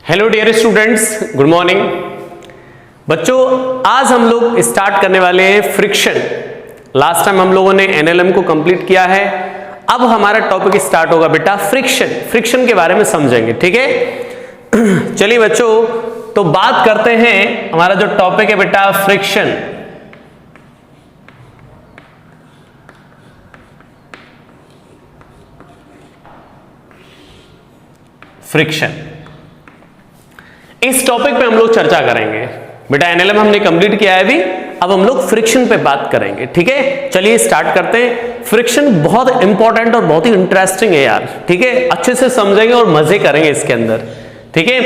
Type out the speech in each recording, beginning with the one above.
Hello dear students, good morning. बच्चों, आज हम लोग स्टार्ट करने वाले हैं फ्रिक्शन। लास्ट टाइम हम लोगों ने एनएलएम को कंप्लीट किया है। अब हमारा टॉपिक स्टार्ट होगा बेटा फ्रिक्शन। फ्रिक्शन के बारे में समझेंगे, ठीक है। चलिए बच्चों, तो बात करते हैं। हमारा जो टॉपिक है बेटा फ्रिक्शन। फ्रिक्शन इस टॉपिक पे हम लोग चर्चा करेंगे बेटा। एनएलएम हमने कंप्लीट किया है अभी, अब हम लोग फ्रिक्शन पे बात करेंगे, ठीक है। चलिए स्टार्ट करते हैं। फ्रिक्शन बहुत इंपॉर्टेंट और बहुत ही इंटरेस्टिंग है यार, ठीक है। अच्छे से समझेंगे और मजे करेंगे इसके अंदर, ठीक है।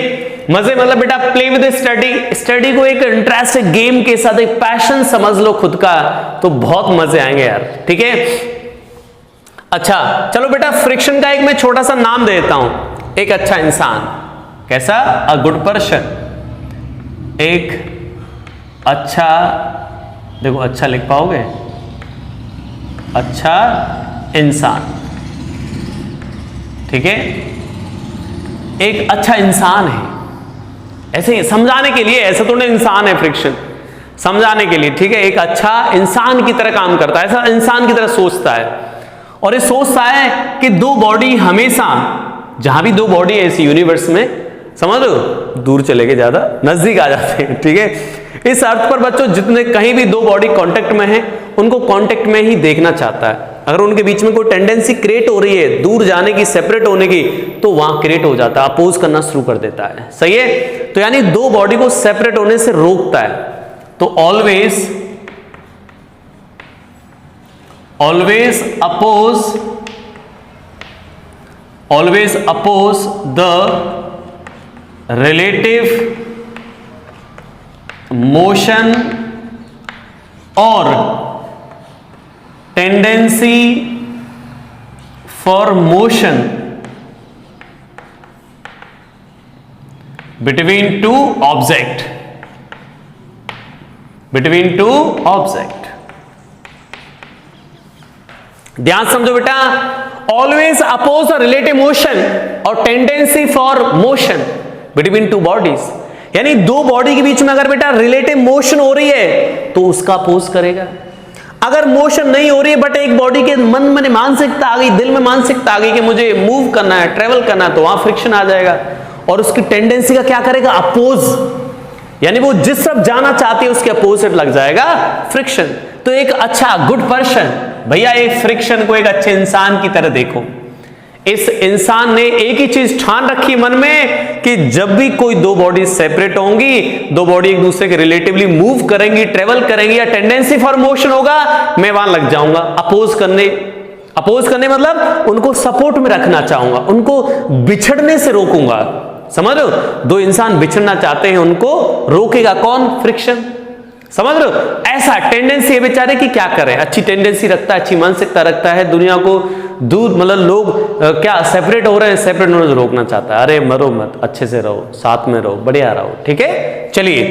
मजे मतलब बेटा प्ले विद स्टडी। स्टडी को एक इंटरेस्ट गेम के साथ एक पैशन समझ लो खुद का, तो बहुत मजे आएंगे यार, ठीक है। अच्छा चलो बेटा, फ्रिक्शन का एक मैं छोटा सा नाम दे देता हूं। एक अच्छा इंसान, कैसा? A good person. एक अच्छा, देखो अच्छा लिख पाओगे, अच्छा इंसान, ठीक है। एक अच्छा इंसान है, ऐसे समझाने के लिए, ऐसा तो नहीं इंसान है फ्रिक्शन, समझाने के लिए, ठीक है। एक अच्छा इंसान की तरह काम करता है, ऐसा इंसान की तरह सोचता है। और ये सोचता है कि दो बॉडी हमेशा, जहां भी दो बॉडी है इस यूनिवर्स में, समझ लो, दूर चले गए, ज्यादा नजदीक आ जाते हैं, ठीक है। इस अर्थ पर बच्चों जितने कहीं भी दो बॉडी कांटेक्ट में है, उनको कांटेक्ट में ही देखना चाहता है। अगर उनके बीच में कोई टेंडेंसी क्रिएट हो रही है दूर जाने की, सेपरेट होने की, तो वहां क्रिएट हो जाता है, अपोज करना शुरू कर देता है, सही है। तो यानी दो बॉडी को सेपरेट होने से रोकता है। तो always oppose the relative motion or tendency for motion between two object, ध्यान समझो बेटा। Always oppose the relative motion और tendency for motion between two bodies, यानी दो बॉडी के बीच में अगर बेटा रिलेटिव मोशन हो रही है तो उसका अपोज करेगा। अगर मोशन नहीं हो रही है बट एक बॉडी के मन में मानसिकता आ गई, दिल में मानसिकता आ गई कि मुझे मूव करना है, ट्रेवल करना है, तो वहां फ्रिक्शन आ जाएगा और उसकी टेंडेंसी का क्या करेगा? अपोज, यानी वो जिस तरफ जाना चाहती है उसके अपोजिट लग जाएगा फ्रिक्शन। तो एक अच्छा गुड पर्सन, भैया एक फ्रिक्शन को एक अच्छे इंसान की तरह देखो। इस इंसान ने एक ही चीज ठान रखी मन में कि जब भी कोई दो बॉडी सेपरेट होंगी, दो बॉडी एक दूसरे के रिलेटिवली मूव करेंगी, ट्रेवल करेंगी, या टेंडेंसी फॉर मोशन होगा, मैं वहां लग जाऊंगा अपोज करने मतलब उनको सपोर्ट में रखना चाहूंगा, उनको बिछड़ने से रोकूंगा। समझ लो, दो इंसान बिछड़ना चाहते हैं, उनको रोकेगा कौन? फ्रिक्शन। समझ लो, ऐसा टेंडेंसी है बेचारे की, क्या करें, अच्छी टेंडेंसी रखता है, अच्छी मानसिकता रखता है, दुनिया को दूर, मतलब लोग क्या सेपरेट हो रहे हैं, सेपरेट होने से रोकना चाहता है। अरे मरो मत, अच्छे से रहो, साथ में रहो, बढ़िया रहो, ठीक है। चलिए,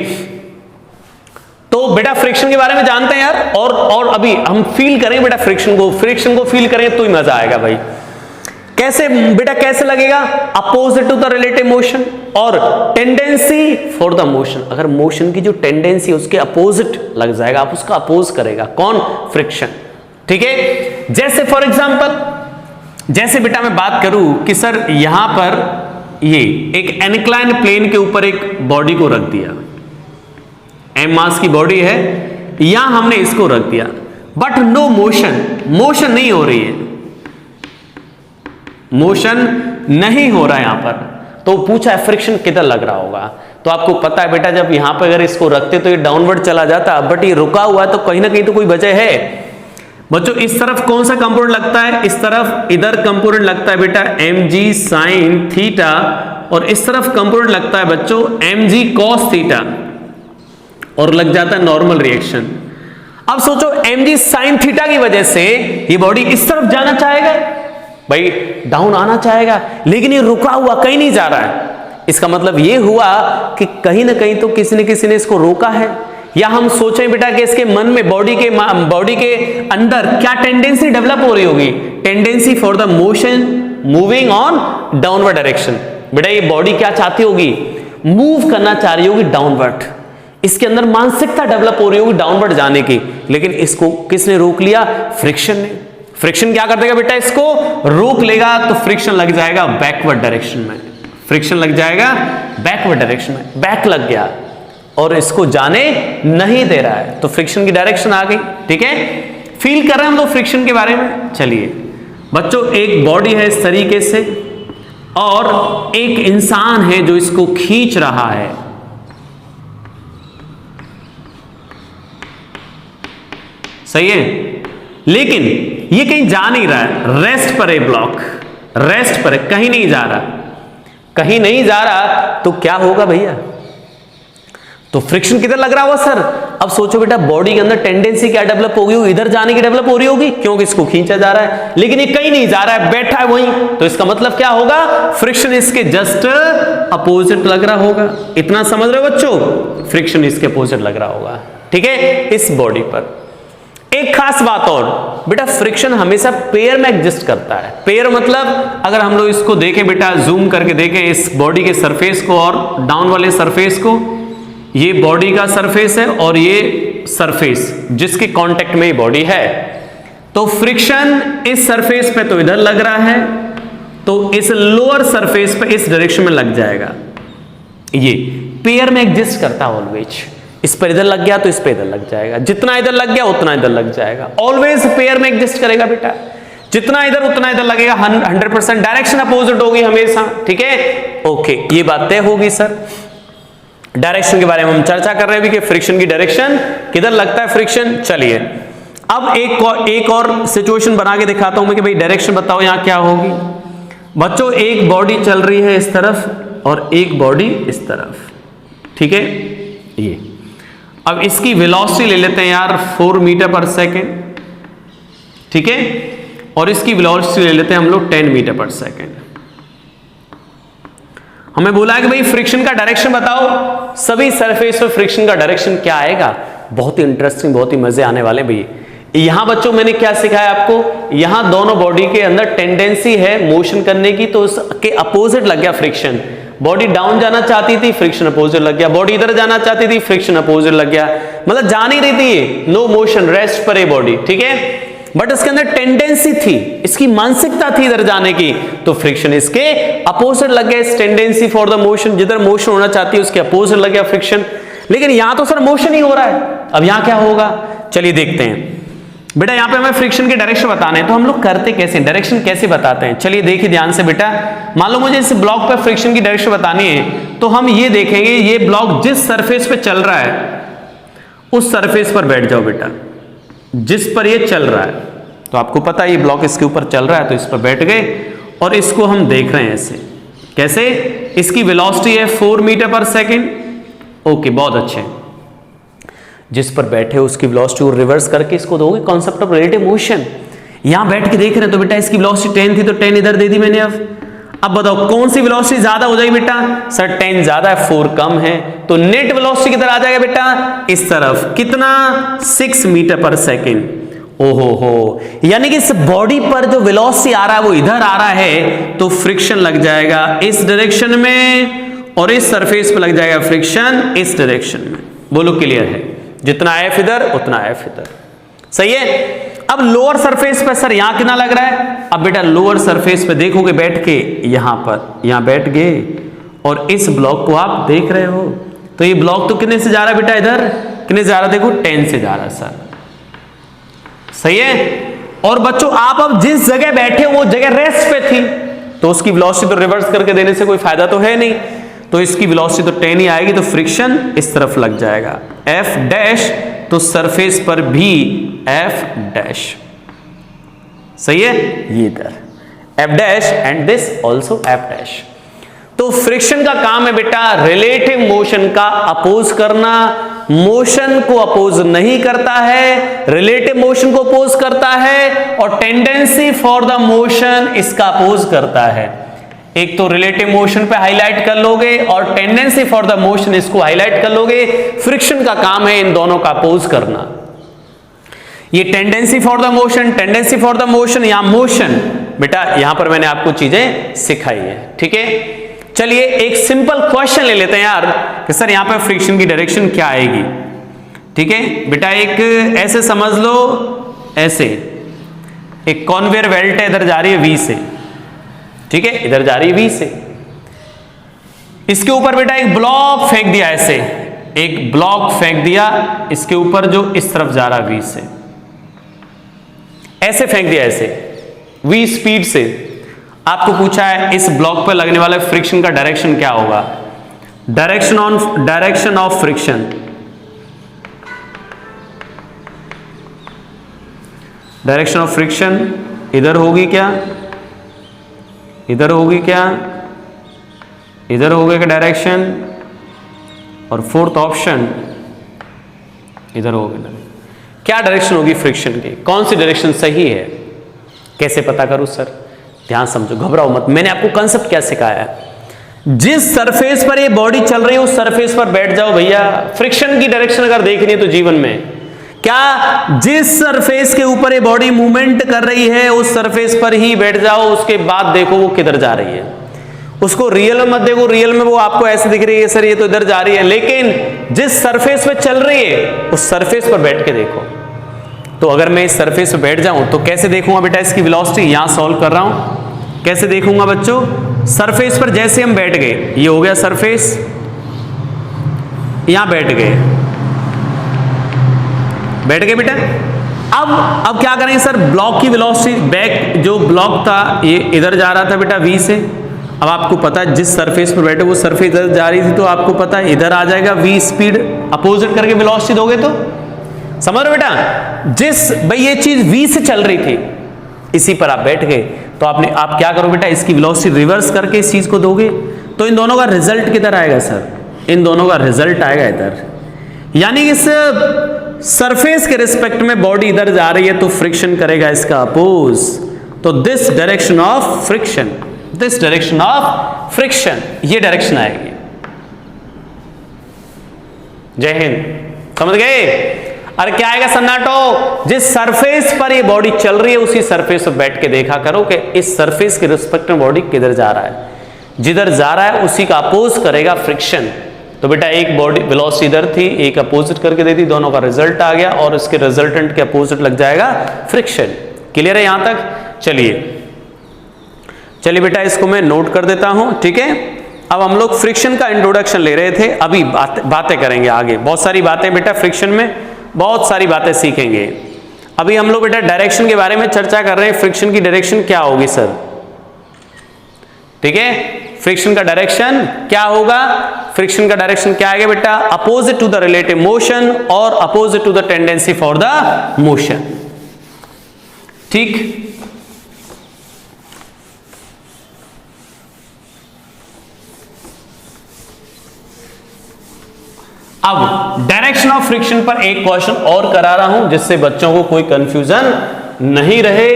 तो बेटा फ्रिक्शन के बारे में जानते हैं यार, और अभी हम फील करेंगे बेटा फ्रिक्शन को फील करेंगे तो ही मजा आएगा भाई। कैसे बेटा, कैसे लगेगा? Opposite to the relative motion और टेंडेंसी फॉर द मोशन। अगर मोशन की जो टेंडेंसी है उसके अपोजिट लग जाएगा, आप उसका अपोज करेगा कौन? फ्रिक्शन, ठीक है। जैसे फॉर एग्जांपल, जैसे बेटा मैं बात करूं कि सर यहां पर ये एक इनक्लाइन प्लेन के ऊपर एक बॉडी को रख दिया, एम मास की बॉडी है, यहां हमने इसको रख दिया, बट नो मोशन नहीं हो रही है, मोशन नहीं हो रहा है यहां पर। तो पूछा है फ्रिक्शन किधर लग रहा होगा? तो आपको पता है बेटा, जब यहां पर अगर इसको रखते तो ये डाउनवर्ड चला जाता, बट ये रुका हुआ है तो कहीं ना कहीं तो कोई वजह है। बच्चों इस तरफ कौन सा कंपोनेंट लगता है? इस तरफ इधर कंपोनेंट लगता है बेटा mg sin थीटा, और इस तरफ कंपोनेंट लगता है बच्चों mg cos थीटा, और लग जाता है नॉर्मल रिएक्शन। अब सोचो mg sin थीटा की वजह से ये बॉडी इस तरफ जाना चाहेगा भाई, डाउन आना चाहेगा, लेकिन ये रुका हुआ कहीं नहीं जा रहा है। इसका मतलब ये हुआ कि कहीं ना कहीं तो किसी ने इसको रोका है। या हम सोचें बेटा कि इसके मन में, बॉडी के अंदर क्या टेंडेंसी डेवलप हो रही होगी? Tendency for the motion moving on downward direction. बेटा ये बॉडी क्या चाहती होगी मूव करना चाह रही होगी डाउनवर्ड, इसके अंदर मानसिकता डेवलप हो रही होगी डाउनवर्ड जाने की, लेकिन इसको किसने रोक लिया? फ्रिक्शन ने। फ्रिक्शन क्या कर देगा बेटा? इसको रोक लेगा, तो फ्रिक्शन लग जाएगा बैकवर्ड डायरेक्शन में, फ्रिक्शन लग जाएगा बैकवर्ड डायरेक्शन में, बैक लग गया और इसको जाने नहीं दे रहा है, तो फ्रिक्शन की डायरेक्शन आ गई। ठीक है, फील कर रहे हैं हम लोग फ्रिक्शन के बारे में। चलिए बच्चों, एक बॉडी है इस तरीके से और एक इंसान है जो इसको खींच रहा है। सही है, लेकिन ये कहीं जा नहीं रहा है, रेस्ट पर है ब्लॉक, रेस्ट पर है, कहीं नहीं जा रहा, कहीं नहीं जा रहा, तो क्या होगा भैया? तो फ्रिक्शन किधर लग रहा होगा सर? अब सोचो बेटा, बॉडी के अंदर टेंडेंसी क्या डेवलप होगी? इधर जाने की डेवलप हो रही होगी, क्योंकि इसको खींचा जा रहा है, लेकिन ये कहीं नहीं जा रहा है, बैठा है वहीं, तो इसका मतलब क्या होगा? फ्रिक्शन इसके जस्ट अपोजिट लग रहा होगा। इतना समझ रहे हो बच्चों? फ्रिक्शन इसके अपोजिट लग रहा होगा। ठीक है, इस बॉडी पर एक खास बात और बेटा, फ्रिक्शन हमेशा पेयर में एग्जिस्ट करता है। पेयर मतलब अगर हम लोग इसको देखें बेटा, जूम करके देखें इस बॉडी के सरफेस को और डाउन वाले सरफेस को, ये बॉडी का सरफेस है और ये सरफेस जिसके कांटेक्ट में ये बॉडी है, तो फ्रिक्शन इस सरफेस पे तो इधर लग रहा है, तो इस लोअर सरफेस पे इस डायरेक्शन में लग जाएगा। ये पेयर में एग्जिस्ट करता है ऑलवेज, इस पर इधर लग गया तो इस पे इधर लग जाएगा, जितना इधर लग गया उतना इधर लग जाएगा, ऑलवेज पेयर में एग्जिस्ट करेगा बेटा, जितना इधर उतना इधर लगेगा, 100% डायरेक्शन अपोजिट होगी हमेशा। ठीक है, ओके, ये बात तय होगी सर। डायरेक्शन के बारे में हम चर्चा कर रहे हैं कि फ्रिक्शन की डायरेक्शन किधर लगता है फ्रिक्शन। चलिए अब एक और सिचुएशन बना के दिखाता हूं मैं कि भाई डायरेक्शन बताओ यहां क्या होगी। बच्चों, एक बॉडी चल रही है इस तरफ और एक बॉडी इस तरफ। ठीक है, ये अब इसकी वेलोसिटी ले लेते हैं यार 4 मीटर पर सेकेंड। ठीक है, और इसकी वेलोसिटी ले लेते हैं हम लोग 10 मीटर पर सेकेंड। हमें बोला है कि भाई फ्रिक्शन का डायरेक्शन बताओ, सभी सरफेस पर फ्रिक्शन का डायरेक्शन क्या आएगा। बहुत ही इंटरेस्टिंग, बहुत ही मजे आने वाले भैया। यहां बच्चों मैंने क्या सिखाया आपको, यहां दोनों बॉडी के अंदर टेंडेंसी है मोशन करने की, तो उसके अपोजिट लग गया फ्रिक्शन। बॉडी डाउन जाना चाहती थी, फ्रिक्शन अपोजिट लग गया, बॉडी इधर जाना चाहती थी, फ्रिक्शन अपोजिट लग गया, मतलब जा नहीं रही थी, नो मोशन, रेस्ट पर है बॉडी। ठीक है, बट इसके अंदर टेंडेंसी थी, इसकी मानसिकता थी इधर जाने की, तो फ्रिक्शन इसके अपोजिट लग गया। इस टेंडेंसी फॉर द मोशन, जिधर मोशन होना चाहती है उसके अपोजिट लग गया फ्रिक्शन। लेकिन यहां तो सर मोशन ही हो रहा है, अब यहां क्या होगा? चलिए देखते हैं बेटा। यहां पे हमें फ्रिक्शन के डायरेक्शन बताने हैं, तो हम लोग करते कैसे, डायरेक्शन कैसे बताते हैं? चलिए देखिए ध्यान से बेटा। मान लो मुझे इस ब्लॉक पर फ्रिक्शन की डायरेक्शन बतानी है, तो हम ये देखेंगे ये ब्लॉक जिस सरफेस पे चल रहा है उस सरफेस पर बैठ जाओ बेटा, जिस पर ये चल रहा है। तो आपको पता है ये ब्लॉक इसके ऊपर चल रहा है, तो इस पर बैठ गए और इसको हम देख रहे हैं ऐसे। कैसे? इसकी वेलोसिटी है 4 मीटर पर सेकेंड। ओके, बहुत अच्छे। जिस पर बैठे उसकी वेलोसिटी को रिवर्स करके इसको दोगे कॉन्सेप्ट ऑफ रिलेटिव मोशन। यहां बैठ के देख रहे हैं तो बेटा इसकी वेलोसिटी 10 थी, तो 10 इधर दे दी मैंने। अब बताओ कौन सी वेलोसिटी ज्यादा हो जाएगी बेटा? सर 10 ज्यादा है, 4 कम है, तो नेट वेलोसिटी किधर आ जाएगा बेटा? इस तरफ। कितना? 6 मीटर पर सेकेंड। ओहो हो, यानी कि इस बॉडी पर जो वेलोसिटी आ रहा है वो इधर आ रहा है, तो फ्रिक्शन लग जाएगा इस डायरेक्शन में और इस सरफेस पर लग जाएगा फ्रिक्शन इस डायरेक्शन में। बोलो क्लियर है? जितना एफ इधर उतना एफ इधर। सही है। अब लोअर सरफेस पर सर यहां कितना लग रहा है? अब बेटा लोअर सरफेस पे देखोगे बैठ के, यहां पर, यहां बैठ गए और इस ब्लॉक को आप देख रहे हो, तो ये ब्लॉक तो कितने से जा रहा है बेटा? इधर कितने से जा रहा है? देखो 10 से जा रहा है सर। सही है। और बच्चों आप अब जिस जगह बैठे वो जगह रेस्ट पे थी, तो उसकी वेलोसिटी तो रिवर्स करके देने से कोई फायदा तो है नहीं, तो इसकी वेलोसिटी तो 10 ही आएगी, तो फ्रिक्शन इस तरफ लग जाएगा एफ डैश, तो सरफेस पर भी एफ डैश। सही है, ये इधर F dash and this also F dash. तो फ्रिक्शन का काम है बेटा रिलेटिव मोशन का अपोज करना, मोशन को अपोज नहीं करता है, रिलेटिव मोशन को अपोज करता है, और टेंडेंसी फॉर द मोशन इसका अपोज करता है। एक तो रिलेटिव मोशन पे हाईलाइट कर लोगे और टेंडेंसी फॉर द मोशन इसको हाईलाइट कर लोगे। फ्रिक्शन का काम है इन दोनों का अपोज करना। ये tendency for the motion, tendency for the motion, यहां मोशन, बेटा यहां पर मैंने आपको चीजें सिखाई है। ठीक है, चलिए एक सिंपल क्वेश्चन ले लेते हैं यार कि सर यहां पे फ्रिक्शन की डायरेक्शन क्या आएगी। ठीक है बेटा, एक ऐसे समझ लो, ऐसे एक कॉन्वेयर बेल्ट है, इधर जा रही है V से, ठीक है, इधर जा रही है V से। इसके ऊपर बेटा एक ब्लॉक फेंक दिया, ऐसे एक ब्लॉक फेंक दिया इसके ऊपर जो इस तरफ जा रहा है V से, ऐसे फेंक दिया, ऐसे V स्पीड से। आपको पूछा है इस ब्लॉक पर लगने वाले फ्रिक्शन का डायरेक्शन क्या होगा। Direction of friction, direction of friction इधर होगी क्या, इधर होगी क्या, इधर होगी क्या डायरेक्शन, और फोर्थ ऑप्शन इधर होगी। क्या डायरेक्शन होगी फ्रिक्शन की, कौन सी डायरेक्शन सही है, कैसे पता करूं सर। ध्यान समझो, घबराओ मत, मैंने आपको कंसेप्ट क्या सिखाया है। जिस सरफेस पर ये बॉडी चल रही है उस सरफेस पर बैठ जाओ भैया। फ्रिक्शन की डायरेक्शन अगर देखनी है तो जीवन में क्या, जिस सरफेस के ऊपर ये बॉडी मूवमेंट कर रही है उस सरफेस पर ही बैठ जाओ, उसके बाद देखो वो किधर जा रही है। उसको रियल में मत देखो, रियल में वो आपको ऐसे दिख रही है सर ये तो इधर जा रही है, लेकिन जिस सरफेस पे चल रही है उस सरफेस पर बैठ के देखो। तो अगर मैं इस सरफेस पे बैठ जाऊं तो कैसे देखूंगा बेटा इसकी वेलोसिटी, यहां सॉल्व कर रहा हूं, कैसे देखूंगा बच्चों। सरफेस पर जैसे हम बैठ गए, ये हो गया सरफेस, यहां बैठ गए बेटा। अब क्या करेंगे सर, ब्लॉक की वेलोसिटी, बैक जो ब्लॉक था ये इधर जा रहा था बेटा V से। अब आपको पता है जिस सरफेस पर बैठे वो सरफेस इधर जा रही थी, तो आपको पता है इधर आ जाएगा V स्पीड, अपोजिट करके वेलोसिटी दोगे तो समझ रहे बेटा। जिस भाई ये चीज V से चल रही थी इसी पर आप बैठ गए, तो आप क्या करो बेटा, इसकी वेलोसिटी रिवर्स करके इस चीज को दोगे, तो इन दोनों का रिजल्ट किधर आएगा सर, इन दोनों का रिजल्ट आएगा इधर। यानी इस सरफेस के रिस्पेक्ट में बॉडी इधर जा रही है तो फ्रिक्शन करेगा इसका अपोज, तो this direction of friction, this direction of friction, ये डायरेक्शन आएगी। जय हिंद, समझ गए। अरे क्या आएगा सन्नाटो, जिस सरफेस पर ये बॉडी चल रही है उसी सरफेस पर बैठ के देखा करो कि इस सरफेस के रिस्पेक्ट में बॉडी किधर जा रहा है, जिधर जा रहा है उसी का अपोज करेगा फ्रिक्शन। तो बेटा एक बॉडी वेलोसिटी इधर थी, एक अपोजिट करके देती, दोनों का रिजल्ट आ गया और इसके रिजल्टेंट के अपोजिट लग जाएगा फ्रिक्शन। क्लियर है यहां तक। चलिए बेटा इसको मैं नोट कर देता हूं, ठीक है। अब हम लोग फ्रिक्शन का इंट्रोडक्शन ले रहे थे, अभी बातें करेंगे आगे, बहुत सारी बातें बेटा फ्रिक्शन में, बहुत सारी बातें सीखेंगे। अभी हम लोग बेटा डायरेक्शन के बारे में चर्चा कर रहे हैं, फ्रिक्शन की डायरेक्शन क्या होगी सर, ठीक है। फ्रिक्शन का डायरेक्शन क्या होगा, फ्रिक्शन का डायरेक्शन क्या आएगा बेटा, opposite to the relative motion और opposite to the tendency for the motion, ठीक। अब डायरेक्शन ऑफ फ्रिक्शन पर एक क्वेश्चन और करा रहा हूं जिससे बच्चों को कोई कंफ्यूजन नहीं रहे।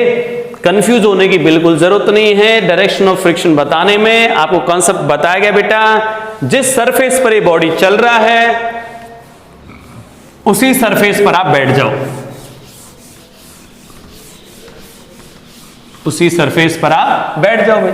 कंफ्यूज होने की बिल्कुल जरूरत नहीं है। डायरेक्शन ऑफ फ्रिक्शन बताने में आपको कॉन्सेप्ट बताया गया बेटा, जिस सरफेस पर ये बॉडी चल रहा है उसी सरफेस पर आप बैठ जाओ, उसी सरफेस पर आप बैठ जाओ भाई।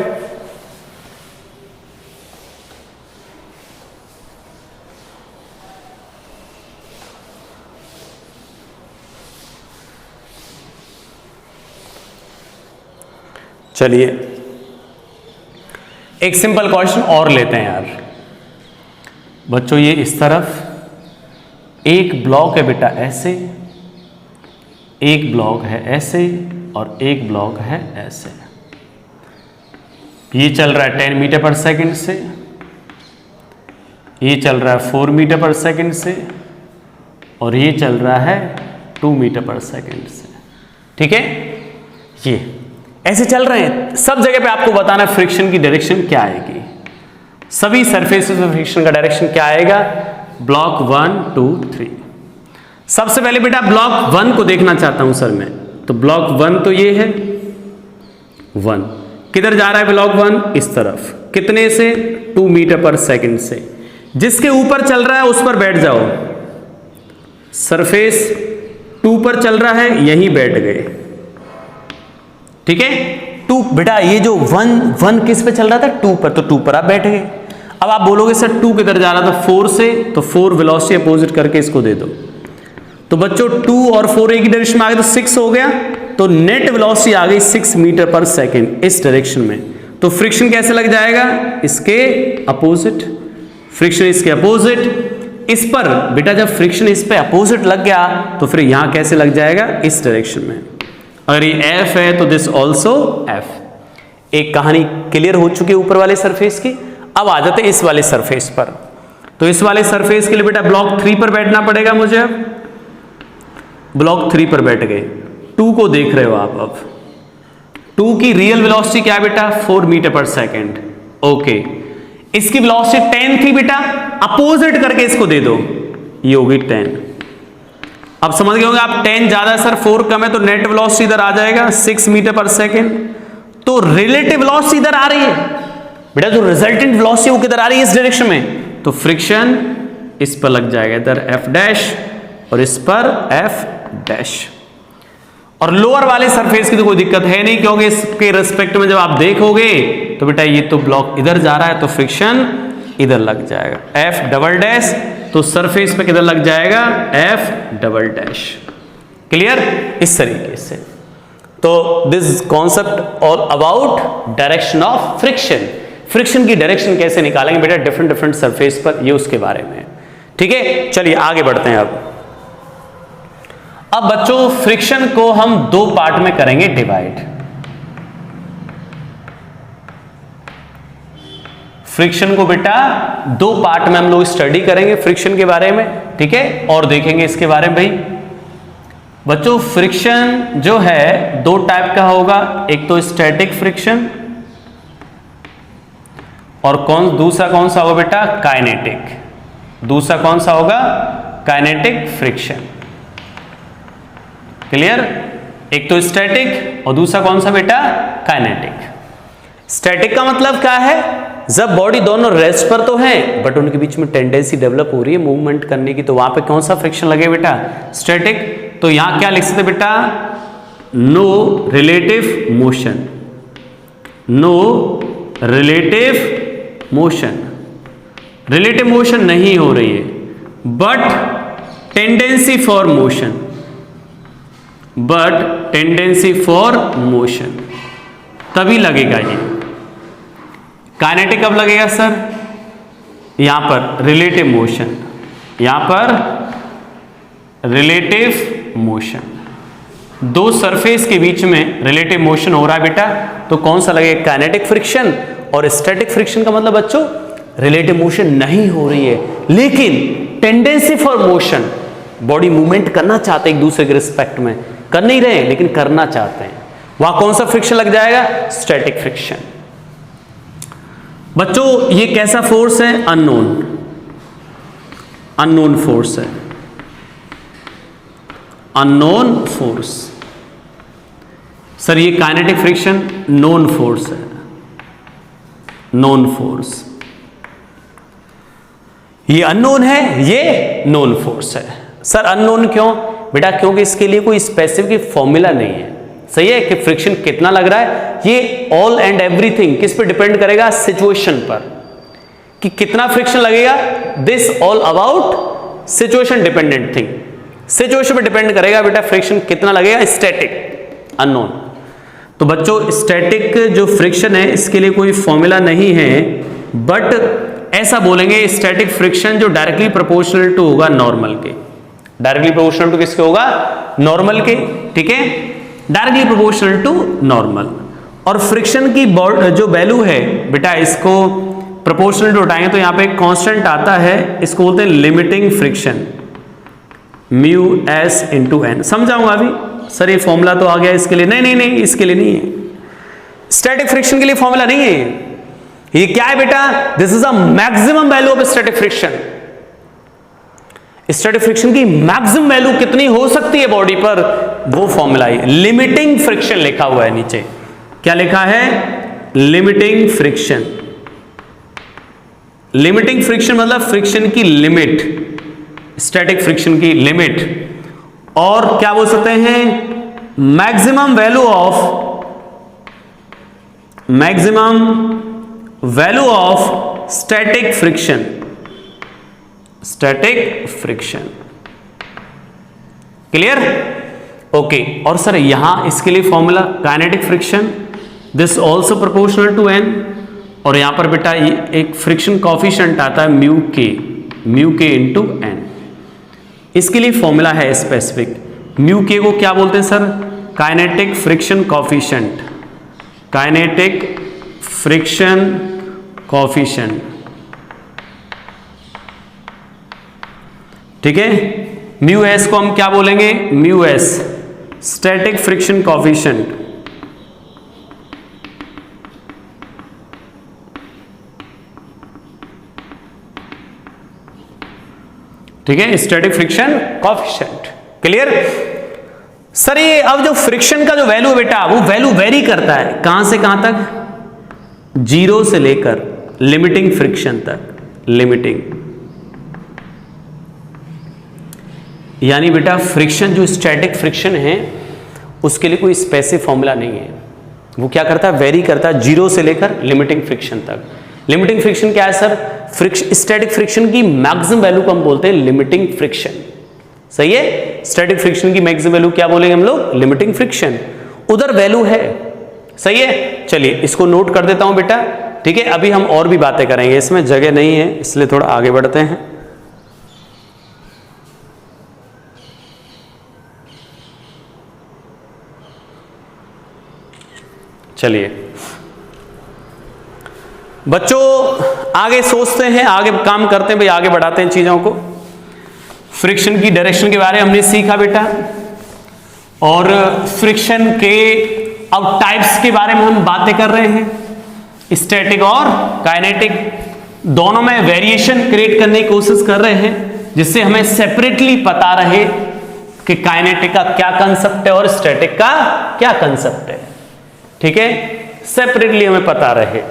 चलिए एक सिंपल क्वेश्चन और लेते हैं यार बच्चों। ये इस तरफ एक ब्लॉक है बेटा ऐसे, एक ब्लॉक है ऐसे और एक ब्लॉक है ऐसे। ये चल रहा है 10 मीटर पर सेकंड से, ये चल रहा है 4 मीटर पर सेकंड से और ये चल रहा है 2 मीटर पर सेकंड से, ठीक है। ये ऐसे चल रहे हैं, सब जगह पे आपको बताना फ्रिक्शन की डायरेक्शन क्या आएगी, सभी सरफेसेस में फ्रिक्शन का डायरेक्शन क्या आएगा। ब्लॉक 1 2 3। सबसे पहले बेटा ब्लॉक 1 को देखना चाहता हूं सर मैं, तो ब्लॉक 1 तो ये है 1, किधर जा रहा है ब्लॉक 1, इस तरफ, कितने से 2 मीटर पर सेकंड से। जिसके ऊपर चल रहा है उस पर बैठ जाओ, सरफेस 2 पर चल रहा है यहीं बैठ गए, ठीक है। 2 टू, बेटा ये जो वन किस पे चल रहा था, टू पर, तो टू पर आप बैठ गए। अब आप बोलोगे सर टू किधर जा रहा था, फोर से, तो फोर वेलोसिटी अपोजिट करके इसको दे दो। तो बच्चों टू और फोर एक ही डायरेक्शन में आ गए तो 6 हो गया, तो नेट वेलोसिटी आ गई 6 मीटर पर सेकेंड इस डायरेक्शन में। तो फ्रिक्शन कैसे लग जाएगा, इसके अपोजिट, फ्रिक्शन इसके अपोजिट। इस पर बेटा जब फ्रिक्शन इस पे अपोजिट लग गया तो फिर यहां कैसे लग जाएगा, इस डायरेक्शन में। अगर ये F है तो दिस ऑल्सो F। एक कहानी क्लियर हो चुकी है ऊपर वाले सरफेस की। अब आ जाते इस वाले सरफेस पर। तो इस वाले सरफेस के लिए बेटा ब्लॉक 3 पर बैठना पड़ेगा मुझे। अब ब्लॉक 3 पर बैठ गए, 2 को देख रहे हो आप। अब 2 की रियल वेलोसिटी क्या है बेटा, 4 मीटर पर सेकेंड। ओके, इसकी वेलोसिटी 10 थी बेटा, अपोजिट करके इसको दे दो, ये होगी 10। अब समझ गए होंगे आप, 10 ज्यादा सर 4 कम है, तो नेट वेलोसिटी इधर आ जाएगा 6 मीटर पर सेकेंड। तो रिलेटिव वेलोसिटी इधर आ रही है बेटा, जो रिजल्टेंट वेलोसिटी वो किधर आ रही है, इस डायरेक्शन में। तो फ्रिक्शन इस पर लग जाएगा इधर F डैश और इस पर F डैश। और लोअर वाले सरफेस की तो कोई दिक्कत है नहीं, क्योंकि इसके रिस्पेक्ट में जब आप देखोगे तो बेटा ये तो ब्लॉक इधर जा रहा है, तो फ्रिक्शन इधर लग जाएगा F डबल डैश, तो सरफेस पे किधर लग जाएगा, F डबल डैश। क्लियर, इस तरीके से। तो this concept all about direction of friction. Friction की डायरेक्शन कैसे निकालेंगे बेटा डिफरेंट डिफरेंट सरफेस पर, ये उसके बारे में। ठीक है, चलिए आगे बढ़ते हैं। अब बच्चों फ्रिक्शन को हम 2 पार्ट में करेंगे डिवाइड। फ्रिक्शन को बेटा 2 पार्ट में हम लोग स्टडी करेंगे फ्रिक्शन के बारे में, ठीक है, और देखेंगे इसके बारे में। भाई बच्चों फ्रिक्शन जो है 2 टाइप का होगा, एक तो स्टैटिक फ्रिक्शन और दूसरा कौन सा होगा बेटा, काइनेटिक। दूसरा कौन सा होगा, काइनेटिक फ्रिक्शन। क्लियर, एक तो स्टैटिक और दूसरा कौन सा बेटा, काइनेटिक। स्टैटिक का मतलब क्या है, जब बॉडी दोनों रेस्ट पर तो है बट उनके बीच में टेंडेंसी डेवलप हो रही है मूवमेंट करने की, तो वहां पे कौन सा फ्रिक्शन लगे बेटा, स्टैटिक। तो यहां क्या लिख सकते बेटा, no relative motion, no relative motion. Relative motion नहीं हो रही है but tendency for motion, but tendency for motion, तभी लगेगा ये। काइनेटिक कब लगेगा सर, यहां पर रिलेटिव मोशन, यहां पर रिलेटिव मोशन, 2 सरफेस के बीच में रिलेटिव मोशन हो रहा है बेटा, तो कौन सा लगेगा, काइनेटिक फ्रिक्शन। और स्टैटिक फ्रिक्शन का मतलब बच्चों रिलेटिव मोशन नहीं हो रही है लेकिन tendency for motion, body movement करना चाहते हैं एक दूसरे के रिस्पेक्ट में, कर नहीं रहे लेकिन करना चाहते हैं, वहां कौन सा फ्रिक्शन लग जाएगा, स्टैटिक फ्रिक्शन। बच्चों ये कैसा फोर्स है, अननोन, अननोन फोर्स है, अननोन फोर्स। सर ये काइनेटिक फ्रिक्शन नोन फोर्स है, नोन फोर्स। ये अननोन है, ये नोन फोर्स है। सर अननोन क्यों बेटा, क्योंकि इसके लिए कोई स्पेसिफिक फॉर्मूला नहीं है। सही है कि फ्रिक्शन कितना लग रहा है, ये ऑल एंड एवरीथिंग किस पे डिपेंड करेगा, सिचुएशन पर, कि कितना फ्रिक्शन लगेगा। This all about situation dependent thing, situation पे डिपेंड करेगा बेटा फ्रिक्शन कितना लगेगा। Static unknown. तो बच्चों स्टैटिक जो फ्रिक्शन है इसके लिए कोई फॉर्मूला नहीं है, बट ऐसा बोलेंगे स्टैटिक फ्रिक्शन जो डायरेक्टली प्रोपोर्शनल टू होगा नॉर्मल के। डायरेक्टली प्रोपोर्शनल टू किसके होगा, नॉर्मल के, ठीक है, डायरेक्टली प्रोपोर्शनल टू नॉर्मल। और फ्रिक्शन की जो वैल्यू है बेटा, इसको प्रोपोर्शनल टू उठाएंगे तो यहां पे एक कांस्टेंट आता है, इसको बोलते हैं limiting friction, mu S into N. समझाऊंगा अभी। सर ये फॉर्मूला तो आ गया इसके लिए, नहीं, इसके लिए नहीं है, स्टैटिक फ्रिक्शन के लिए फॉर्मूला नहीं है। ये क्या है बेटा, this is a maximum value of static friction. Static friction की मैक्सिमम वैल्यू कितनी हो सकती है बॉडी पर, वो फॉर्मूला है। लिमिटिंग फ्रिक्शन लिखा हुआ है नीचे, क्या लिखा है, लिमिटिंग फ्रिक्शन। लिमिटिंग फ्रिक्शन मतलब फ्रिक्शन की लिमिट, स्टैटिक फ्रिक्शन की लिमिट। और क्या बोल सकते हैं, maximum value of maximum value of static friction, static friction. Clear? Okay. और सर यहां इसके लिए formula kinetic friction, this also proportional to N, और यहां पर बेटा एक फ्रिक्शन कॉफिशिएंट आता है म्यू के इंटू एन। इसके लिए फॉर्मूला है स्पेसिफिक। म्यू के को क्या बोलते हैं sir? Kinetic friction coefficient, kinetic friction coefficient. ठीक है। म्यू एस को हम क्या बोलेंगे? Mu S static friction coefficient. ठीक है, static friction coefficient. Clear? Sir ये अब जो फ्रिक्शन का जो वैल्यू है बेटा, वो वैल्यू वेरी करता है कहां से कहां तक? 0 से लेकर लिमिटिंग फ्रिक्शन तक। लिमिटिंग यानी बेटा फ्रिक्शन जो स्टैटिक फ्रिक्शन है उसके लिए कोई स्पेसिफिक फॉर्मूला नहीं है। वो क्या करता है? वेरी करता है 0 से लेकर लिमिटिंग फ्रिक्शन तक। लिमिटिंग फ्रिक्शन क्या है सर? स्टैटिक फ्रिक्शन की मैक्सिमम वैल्यू को हम बोलते हैं लिमिटिंग फ्रिक्शन। सही है? स्टैटिक फ्रिक्शन की मैक्सिमम वैल्यू क्या बोलेंगे हम लोग? Limiting friction. उधर वैल्यू है। सही है? चलिए इसको नोट कर देता हूं बेटा। ठीक है, अभी हम और भी बातें करेंगे, इसमें जगह नहीं है इसलिए थोड़ा आगे बढ़ते हैं। चलिए बच्चों आगे सोचते हैं, आगे काम करते हैं भाई, आगे बढ़ाते हैं चीजों को। फ्रिक्शन की डायरेक्शन के बारे में हमने सीखा बेटा, और फ्रिक्शन के अब टाइप्स के बारे में हम बातें कर रहे हैं। स्टैटिक और काइनेटिक दोनों में वेरिएशन क्रिएट करने की कोशिश कर रहे हैं, जिससे हमें सेपरेटली पता रहे कि काइनेटिक का क्या कंसेप्ट है और स्टैटिक का क्या कंसेप्ट है। ठीक है, सेपरेटली हमें पता रहे।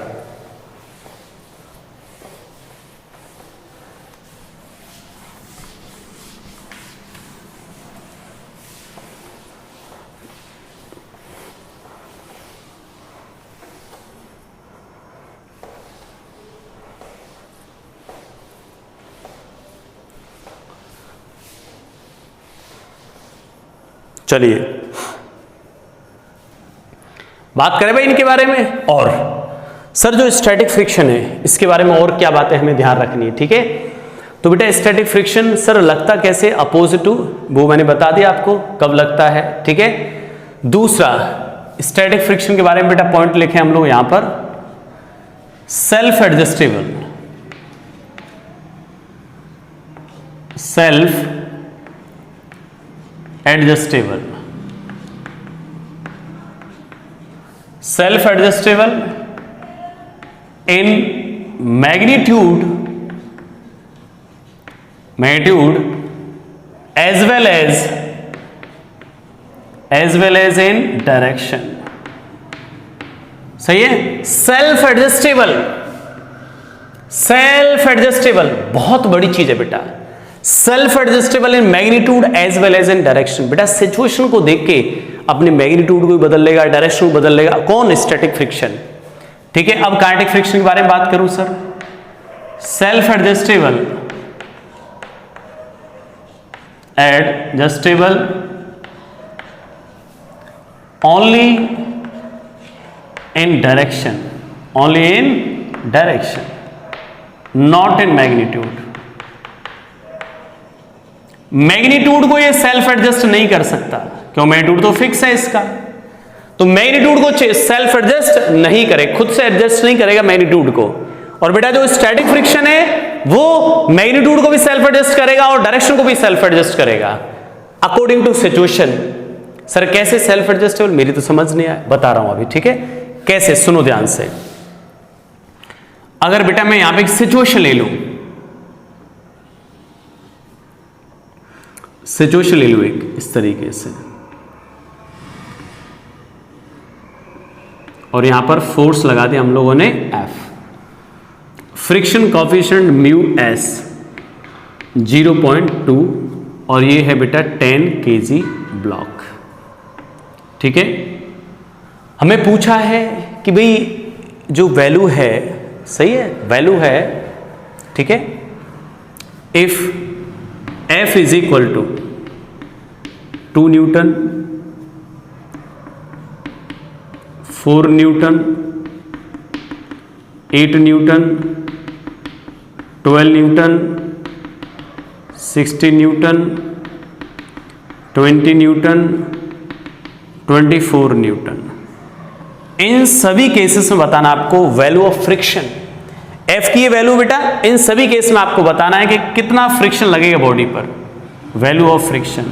चलिए बात करें भाई इनके बारे में। और सर जो स्टैटिक फ्रिक्शन है इसके बारे में और क्या बातें हमें ध्यान रखनी है? ठीक है, तो बेटा स्टैटिक फ्रिक्शन सर लगता कैसे? अपोजिट टू, वो मैंने बता दिया आपको कब लगता है। ठीक है, दूसरा स्टैटिक फ्रिक्शन के बारे में बेटा पॉइंट लिखे हम लोग यहां पर, self adjustable, self adjustable, self adjustable in magnitude as well as in direction. सही है? सेल्फ एडजस्टेबल बहुत बड़ी चीज है बेटा। Self adjustable in magnitude as well as in direction. बेटा सिचुएशन को देख के अपने मैग्नीट्यूड को भी बदल लेगा, डायरेक्शन को बदल लेगा। कौन? Static friction. ठीक है, अब काइनेटिक फ्रिक्शन के बारे में बात करूं sir, self adjustable only in direction, not in magnitude. Magnitude को ये सेल्फ एडजस्ट नहीं कर सकता, क्यों? मैग्नीट्यूड तो फिक्स है इसका, तो मैग्नीट्यूड को सेल्फ एडजस्ट नहीं करे, खुद से एडजस्ट नहीं करेगा मैग्नीट्यूड को। और बेटा जो स्टैटिक फ्रिक्शन है वो मैग्नीट्यूड को भी सेल्फ एडजस्ट करेगा और डायरेक्शन को भी सेल्फ एडजस्ट करेगा अकॉर्डिंग टू सिचुएशन। सर कैसे सेल्फ एडजस्टेबल? मेरी तो समझ नहीं आया, बता रहा हूं अभी। ठीक है, कैसे? सुनो ध्यान से। अगर बेटा मैं यहां पे एक सिचुएशन ले लूं, सिचुएशन ले लूं एक इस तरीके से, और यहां पर फोर्स लगा दिया हम लोगों ने F, friction coefficient mu S 0.2, और ये है बेटा 10 kg ब्लॉक। ठीक है, हमें पूछा है कि भाई जो वैल्यू है, सही है, वैल्यू है, ठीक है, if F is equal to 2 newton, 4 newton, 8 newton, 12 newton, 60 newton, 20 newton, 24 newton, इन सभी केसेस में बताना आपको वैल्यू ऑफ फ्रिक्शन। F की ये वैल्यू बेटा इन सभी केस में आपको बताना है कि कितना फ्रिक्शन लगेगा बॉडी पर, value of friction,